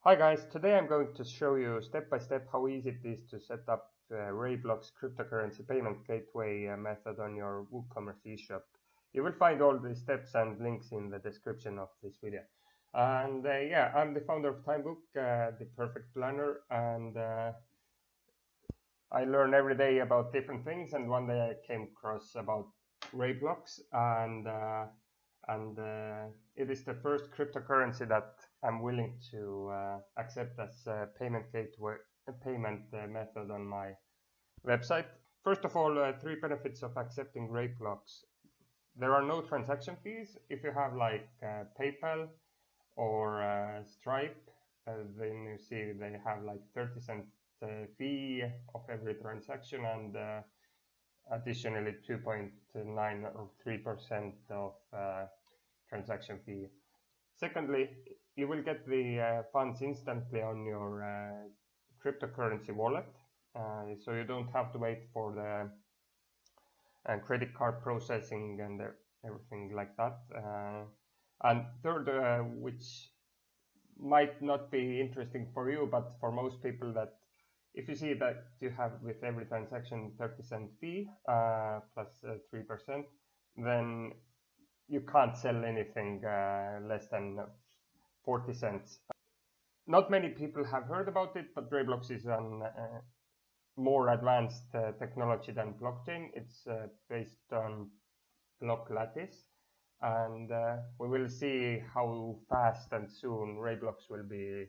Hi guys, today I'm going to show you step by step how easy it is to set up RaiBlocks cryptocurrency payment gateway method on your WooCommerce E-Shop. You will find all the steps and links in the description of this video. And yeah, I'm the founder of TimeBook, the perfect planner, and I learn every day about different things. And one day I came across about RaiBlocks, and it is the first cryptocurrency that I'm willing to accept as a payment gateway, method on my website. First of all, 3 benefits of accepting RaiBlocks. There are no transaction fees. If you have like PayPal or Stripe, then you see they have like 30-cent fee of every transaction, and additionally 2.9 or 3% of transaction fee. Secondly, you will get the funds instantly on your cryptocurrency wallet, so you don't have to wait for the credit card processing and everything like that. And third, which might not be interesting for you, but for most people, that if you see that you have with every transaction 30-cent fee plus 3%, then you can't sell anything less than 40 cents. Not many people have heard about it, but RaiBlocks is on more advanced technology than blockchain. It's based on block lattice, and we will see how fast and soon RaiBlocks will be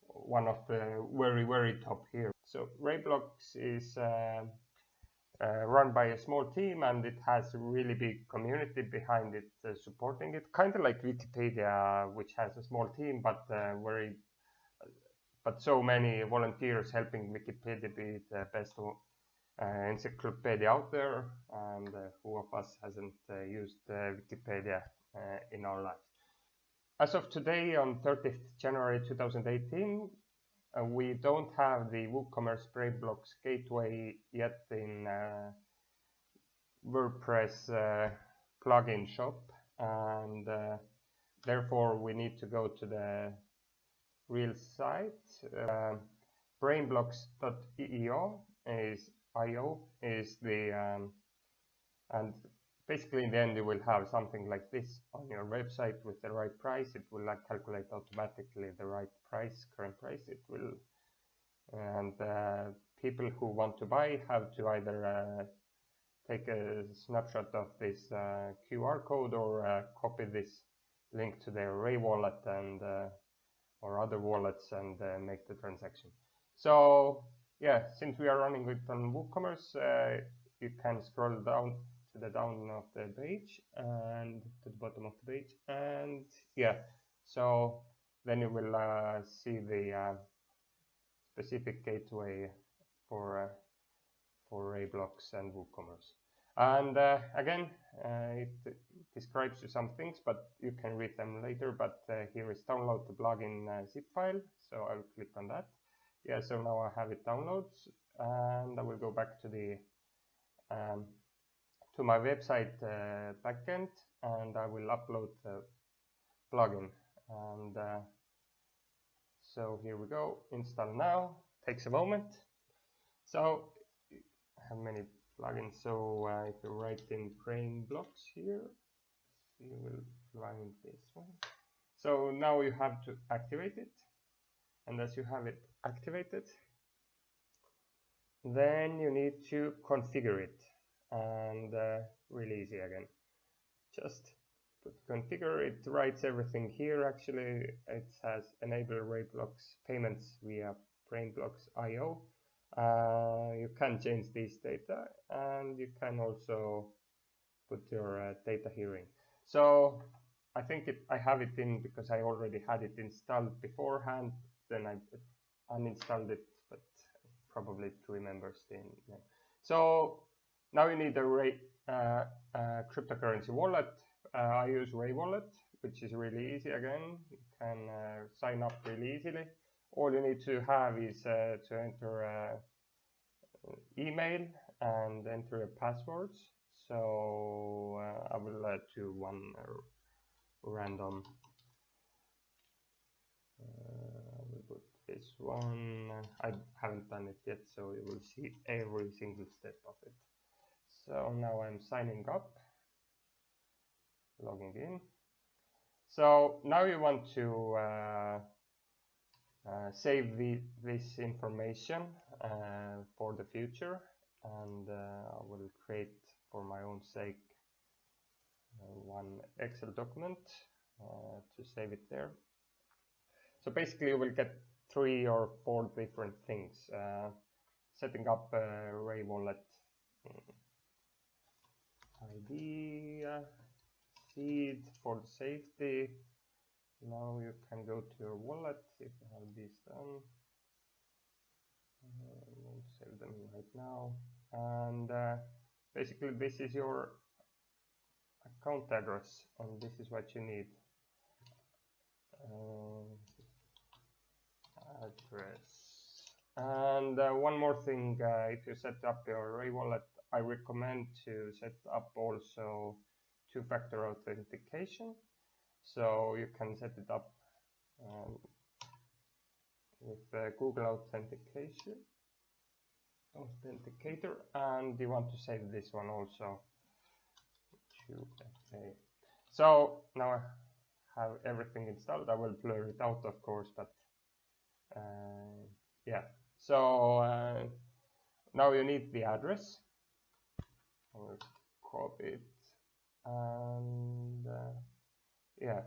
one of the very top here. So RaiBlocks is run by a small team, and it has a really big community behind it supporting it, kind of like Wikipedia, which has a small team but so many volunteers helping Wikipedia be the best encyclopedia out there, and who of us hasn't used Wikipedia in our lives. As of today, on 30th January 2018, we don't have the WooCommerce RaiBlocks gateway yet in WordPress plugin shop, and therefore we need to go to the real site. BrainBlocks.io is the and basically in the end you will have something like this on your website with the right price. It will calculate automatically the right price, current price. It will, and people who want to buy have to either take a snapshot of this QR code or copy this link to their RaiWallet and or other wallets and make the transaction. So yeah, since we are running it on WooCommerce, you can scroll down to the down of the page and to the bottom of the page, and yeah, so then you will see the specific gateway for RaiBlocks and WooCommerce. And again, it describes you some things, but you can read them later. But here is download the plugin zip file, so I will click on that. Yeah, so now I have it downloads, and I will go back to the to my website backend, and I will upload the plugin. And so here we go, install now, takes a moment. So I have many plugins, so if you write in BrainBlocks here, you will find this one. So now you have to activate it, and as you have it activated, then you need to configure it. And really easy again, just put configure. It writes everything here. Actually, it has enable RaiBlocks payments via BrainBlocks.io. You can change these data, and you can also put your data here in. So I think I have it in because I already had it installed beforehand. Then I uninstalled it, but probably it remembers the name. So now you need a cryptocurrency wallet. I use RaiWallet, which is really easy. Again, you can sign up really easily. All you need to have is to enter email and enter a password. So I will do one random. I will this one. I haven't done it yet, so you will see every single step of it. So now I'm signing up, logging in. So now you want to save this information for the future, and I will create for my own sake one Excel document to save it there. So basically you will get 3 or 4 different things. Setting up a RaiWallet ID, seed for the safety. Now you can go to your wallet if you have this done. I won't save them right now. And basically this is your account address, and this is what you need. Address. And one more thing, if you set up your RaiWallet, I recommend to set up also 2-factor authentication. So you can set it up with Google Authenticator, and you want to save this one also. 2FA. So now I have everything installed. I will blur it out, of course, but yeah. So now you need the address. I will copy it, and yeah,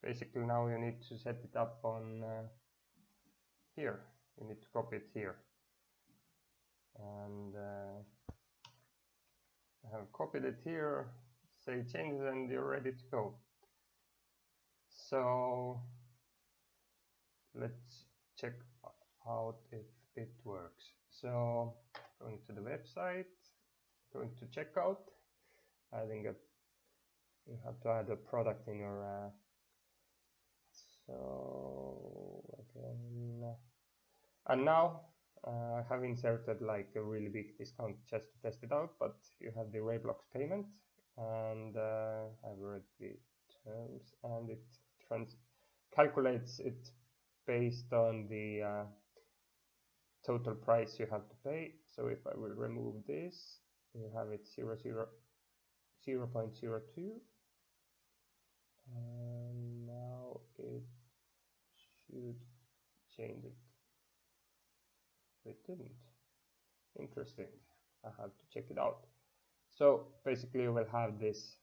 basically now you need to set it up on here. You need to copy it here, and I have copied it here. Save changes, and you're ready to go. So let's check out if it works. So going to the website, going to checkout, adding a, you have to add a product in your so again, and now I have inserted like a really big discount just to test it out, but you have the RaiBlocks payment, and I've read the terms, and it calculates it based on the total price you have to pay. So if I will remove this, you have it 0.02, and now it should change it. It didn't. Interesting. I have to check it out. So basically you will have this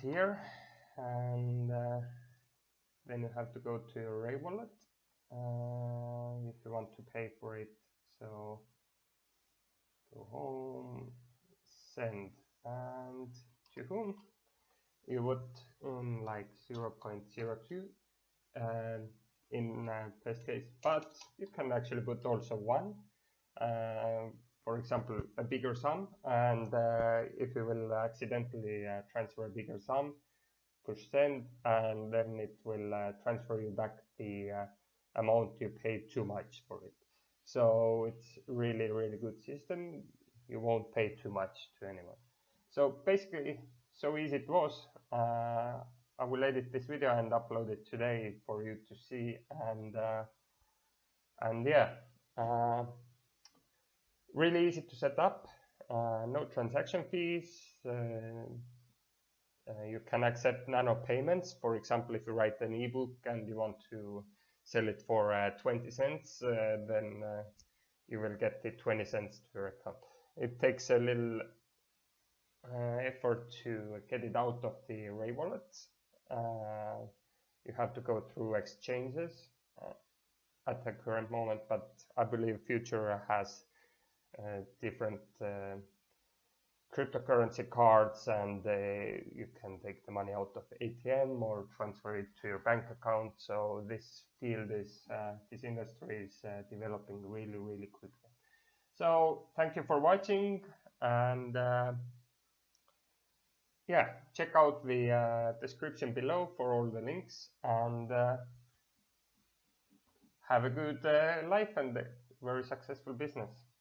here, and then you have to go to your RaiWallet if you want to pay for it. So go home, send, and to whom you would in like 0.02 in best case, but you can actually put also 1, for example a bigger sum, and if you will accidentally transfer a bigger sum, push send, and then it will transfer you back the amount you paid too much for it. So it's really good system. You won't pay too much to anyone. So basically, so easy it was. I will edit this video and upload it today for you to see, and yeah, really easy to set up. No transaction fees. You can accept Nano Payments. For example, if you write an ebook and you want to sell it for 20 cents, then you will get the 20 cents to your account. It takes a little effort to get it out of the RaiWallet. You have to go through exchanges at the current moment, but I believe future has different cryptocurrency cards, and you can take the money out of the ATM or transfer it to your bank account. So this field is this industry is developing really quickly. So thank you for watching, and yeah, check out the description below for all the links, and have a good life and a very successful business.